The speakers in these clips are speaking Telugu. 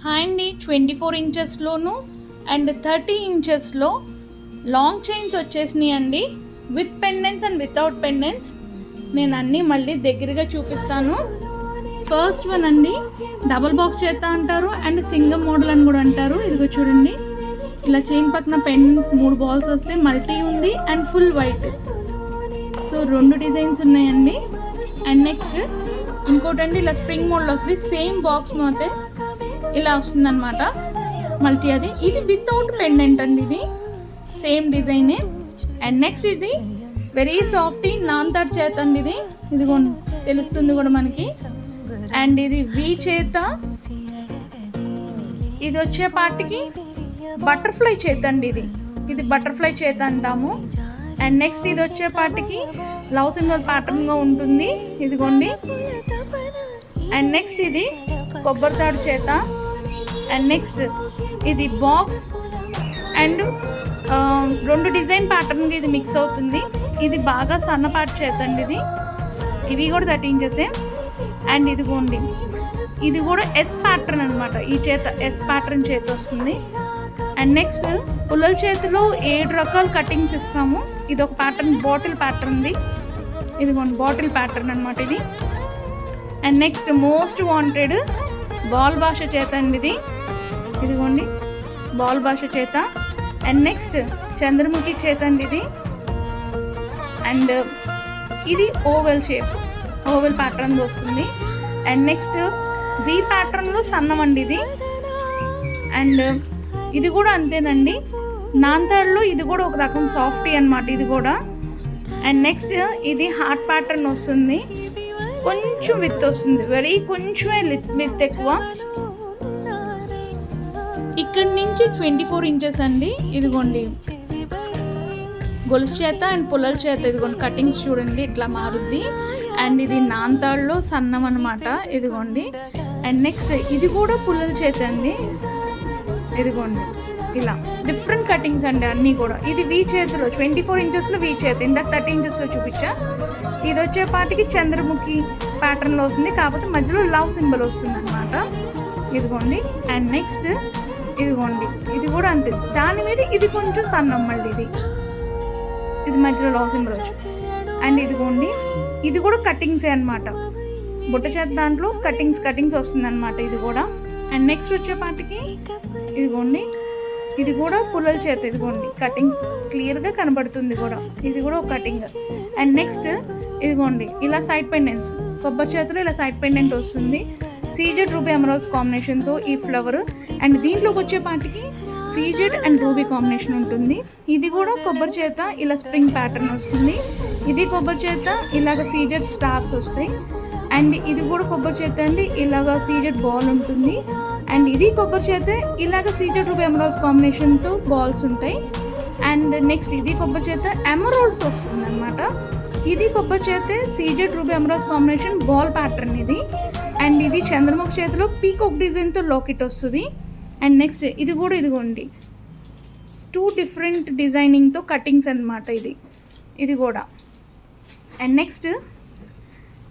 హాయ్ అండి, 24 ఇంచెస్లోను అండ్ 30 ఇంచెస్లో లాంగ్ చైన్స్ వచ్చేసినాయి అండి. With pendants and without pendants. నేను అన్నీ మళ్ళీ దగ్గరగా చూపిస్తాను. ఫస్ట్ వన్ అండి, డబుల్ బాక్స్ చేత అంటారు అండ్ సింగం మోడల్ అని కూడా అంటారు. ఇదిగో చూడండి, ఇలా చైన్ పక్కన పెండెంట్స్ 3 బాల్స్ వస్తే మల్టీ ఉంది and full white. So 2 designs ఉన్నాయండి. అండ్ నెక్స్ట్ ఇంకోటండి, ఇలా స్ప్రింగ్ మోడల్ వస్తుంది. సేమ్ బాక్స్ మోతే ఇలా వస్తుందన్నమాట, మల్టీ. అది ఇది వితౌట్ పెండెంట్ అండి, ఇది సేమ్ డిజైనే. అండ్ నెక్స్ట్ ఇది వెరీ సాఫ్ట్ నాన్తాడ్ చేత అండి, ఇది తెలుస్తుంది కూడా మనకి. అండ్ ఇది వి చేత, ఇది వచ్చే పార్ట్కి బటర్ఫ్లై చేత అండి, ఇది బటర్ఫ్లై చేత అంటాము. అండ్ నెక్స్ట్ ఇది వచ్చే పార్ట్కి లవ్ సింబల్ ప్యాటర్న్గా ఉంటుంది, ఇదిగోండి. అండ్ నెక్స్ట్ ఇది కొబ్బరి తాడు చేత. అండ్ నెక్స్ట్ ఇది బాక్స్ అండ్ 2 డిజైన్ ప్యాటర్న్గా ఇది మిక్స్ అవుతుంది. ఇది బాగా సన్నపాటు చేతండి, ఇది కూడా 30 ఇంచెసే. అండ్ ఇదిగోండి, ఇది కూడా ఎస్ ప్యాటర్న్ అనమాట. ఈ చేత ఎస్ ప్యాటర్న్ చేత వస్తుంది. అండ్ నెక్స్ట్ పుల్లల చేతిలో 7 రకాల కటింగ్స్ ఇస్తాము. ఇది ఒక ప్యాటర్న్, బాటిల్ ప్యాటర్న్ది. ఇదిగోండి బాటిల్ ప్యాటర్న్ అనమాట ఇది. And next most wanted ball భాష చేత అండి, ఇదిగోండి బాల్ భాష చేత. అండ్ నెక్స్ట్ చంద్రముఖి చేత అండి ఇది. అండ్ ఇది ఓవెల్ షేప్, ఓవెల్ ప్యాటర్న్ వస్తుంది. అండ్ నెక్స్ట్ వి ప్యాటర్న్లో సన్నం అండి ఇది. అండ్ ఇది కూడా అంతేనండి, నాన్తాడ్లో ఇది కూడా ఒక రకం సాఫ్టీ అనమాట, ఇది కూడా. అండ్ నెక్స్ట్ ఇది హార్ట్ ప్యాటర్న్ వస్తుంది, కొంచెం విత్ వస్తుంది, వెరీ కొంచెమే విత్ ఎక్కువ. ఇక్కడి నుంచి 24 ఇంచెస్ అండి, ఇదిగోండి గొలుసు చేత అండ్ పుల్లల చేత. ఇదిగోండి కటింగ్స్ చూడండి ఇట్లా మారుద్ది. అండ్ ఇది నాన్తాడ్లో సన్నం అనమాట, ఇదిగోండి. అండ్ నెక్స్ట్ ఇది కూడా పుల్లల చేత అండి, ఇదిగోండి ఇలా డిఫరెంట్ కటింగ్స్ అండి అన్నీ కూడా. ఇది వీ చేతిలో 24 ఇంచెస్లో వీ చేత, ఇందాక 30 ఇంచెస్లో చూపించా. ఇది వచ్చే పాటికి చంద్రముఖి ప్యాటర్న్లో వస్తుంది, కాకపోతే మధ్యలో లవ్ సింబల్ వస్తుంది అనమాట, ఇదిగోండి. అండ్ నెక్స్ట్ ఇదిగోండి, ఇది కూడా అంతే, దాని మీద ఇది కొంచెం సన్నం మళ్ళీ, ఇది మధ్యలో లవ్ సింబల్ వచ్చి. అండ్ ఇదిగోండి, ఇది కూడా కటింగ్సే అనమాట, బుట్ట చేత దాంట్లో కటింగ్స్ వస్తుంది అనమాట, ఇది కూడా. అండ్ నెక్స్ట్ వచ్చే పాటికి ఇదిగోండి, ఇది కూడా పుల్లల చేత, ఇదిగోండి కటింగ్స్ క్లియర్గా కనబడుతుంది కూడా, ఇది కూడా ఒక కటింగ్. అండ్ నెక్స్ట్ ఇదిగోండి ఇలా సైడ్ పెండెంట్స్, కొబ్బరి చేతిలో ఇలా సైడ్ పెండెంట్ వస్తుంది, సీజెడ్ రూబీ ఎమరాల్డ్స్ కాంబినేషన్తో ఈ ఫ్లవర్. అండ్ దీంట్లోకి వచ్చే పాటికి సీజెడ్ అండ్ రూబీ కాంబినేషన్ ఉంటుంది. ఇది కూడా కొబ్బరి చేత ఇలా స్ప్రింగ్ ప్యాటర్న్ వస్తుంది, ఇది కొబ్బరి చేత ఇలాగ సీజెడ్ స్టార్స్ వస్తాయి. అండ్ ఇది కూడా కొబ్బరి చేత అండి, ఇలాగ సీజెడ్ బాల్ ఉంటుంది. అండ్ ఇది కొబ్బరి చేత ఇలాగ సీజెడ్ రూబీ ఎమరాల్డ్స్ కాంబినేషన్తో బాల్స్ ఉంటాయి. అండ్ నెక్స్ట్ ఇది కొబ్బరి చేత ఎమరాల్డ్స్ వస్తుంది అనమాట, ఇది కొబ్బరి చేత CZ ruby emeralds combination ball pattern ఇది. అండ్ ఇది చంద్రముఖి చేతిలో పీకాక్ డిజైన్తో లాకెట్ వస్తుంది. అండ్ నెక్స్ట్ ఇది కూడా ఇదిగోండి 2 డిఫరెంట్ డిజైనింగ్తో కటింగ్స్ అనమాట, ఇది కూడా. అండ్ నెక్స్ట్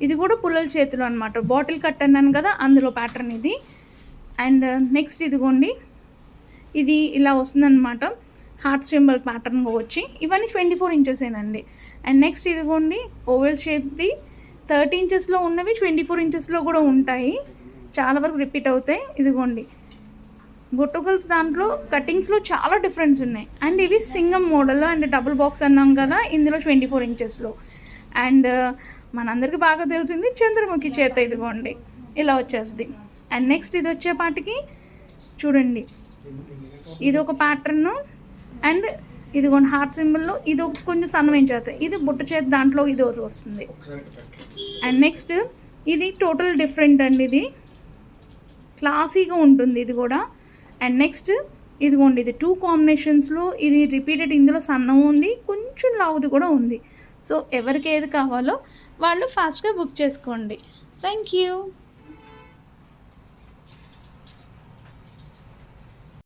ఇది కూడా పుల్లల చేతిలో అనమాట, బాటిల్ కట్ అన్నాను కదా, అందులో ప్యాటర్న్ ఇది. అండ్ నెక్స్ట్ ఇదిగోండి, ఇది ఇలా వస్తుందన్నమాట, హార్ట్ సింబల్ ప్యాటర్న్గా వచ్చి. ఇవన్నీ 24 ఇంచెసేనండి. అండ్ నెక్స్ట్ ఇదిగోండి ఓవెల్ షేప్ది 30 ఇంచెస్లో ఉన్నవి 24 ఇంచెస్లో కూడా ఉంటాయి, చాలా వరకు రిపీట్ అవుతాయి. ఇదిగోండి బొట్టుగల్స్ దాంట్లో కటింగ్స్లో చాలా డిఫరెన్స్ ఉన్నాయి. అండ్ ఇవి Singam model and double box అన్నాం కదా, ఇందులో 24 ఇంచెస్లో. అండ్ మనందరికీ బాగా తెలిసింది చంద్రముఖి చేత, ఇదిగోండి ఇలా వచ్చేస్తుంది. అండ్ నెక్స్ట్ ఇది వచ్చే పాటికి చూడండి, ఇది ఒక ప్యాటర్న్. అండ్ ఇదిగోండి హార్ట్ సింబల్లో ఇది ఒక కొంచెం సన్నమైన చేత, ఇది బుట్ట చేత దాంట్లో ఇది వస్తుంది. అండ్ నెక్స్ట్ ఇది టోటల్ డిఫరెంట్ అండి, ఇది క్లాసీగా ఉంటుంది ఇది కూడా. అండ్ నెక్స్ట్ ఇదిగోండి, ఇది 2 కాంబినేషన్స్లో, ఇది రిపీటెడ్, ఇందులో సన్నం ఉంది, కొంచెం లావుది కూడా ఉంది. సో ఎవరికి ఏది కావాలో వాళ్ళు ఫాస్ట్గా బుక్ చేసుకోండి. Thank you.